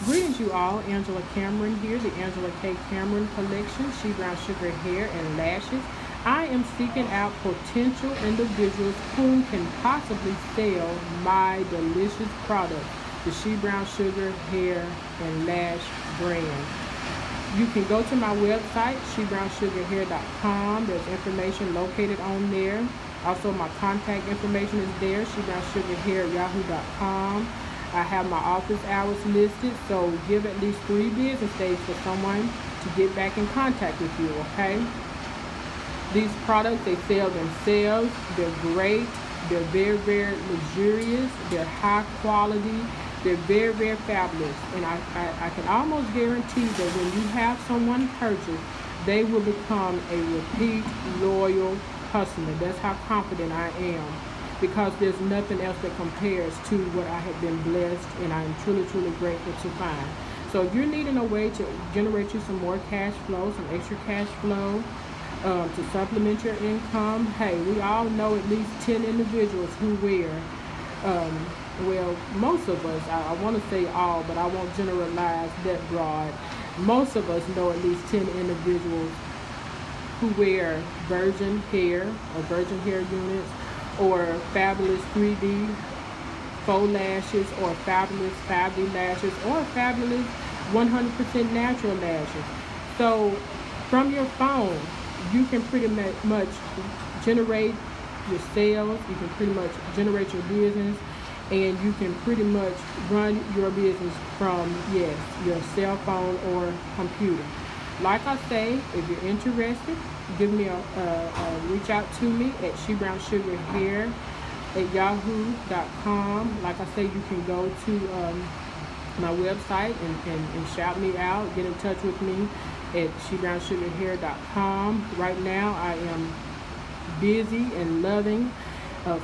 Greetings you all, Angela Cameron here, the Angela K. Cameron Collection, She Brown Sugar Hair and Lashes. I am seeking out potential individuals who can possibly sell my delicious product, the She Brown Sugar Hair and Lash brand. You can go to my website, shebrownsugarhair.com. There's information located on there. Also, my contact information is there, shebrownsugarhair@yahoo.com. I have my office hours listed, so give at least 3 business days for someone to get back in contact with you, okay? These products, they sell themselves. They're great. They're very, very luxurious. They're high quality. They're very, very fabulous. And I can almost guarantee that when you have someone purchase, they will become a repeat, loyal customer. That's how confident I am, because there's nothing else that compares to what I have been blessed, and I am truly, truly grateful to find. So if you're needing a way to generate you some more cash flow, some extra cash flow, to supplement your income, hey, we all know at least 10 individuals who wear, well, most of us, I want to say all, but I won't generalize that broad. Most of us know at least 10 individuals who wear virgin hair or virgin hair units, or fabulous 3D faux lashes, or fabulous Fabby lashes, or fabulous 100% natural lashes. So from your phone, you can pretty much generate your sales, you can pretty much generate your business, and you can pretty much run your business from, yes, your cell phone or computer. Like I say, if you're interested, give me a reach out to me at shebrownsugarhair@yahoo.com. Like I say, you can go to my website and shout me out. Get in touch with me at shebrownsugarhair.com. Right now, I am busy and loving.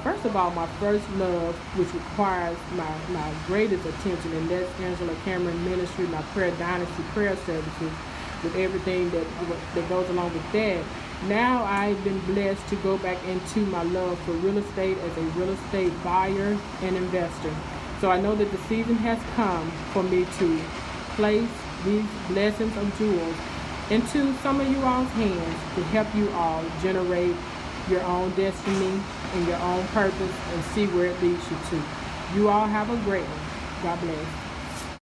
First of all, my first love, which requires my greatest attention, and that's Angela Cameron Ministry, my Prayer Dynasty prayer services, with everything that goes along with that. Now I've been blessed to go back into my love for real estate as a real estate buyer and investor. So I know that the season has come for me to place these blessings of jewels into some of you all's hands to help you all generate your own destiny and your own purpose and see where it leads you to. You all have a great one. God bless.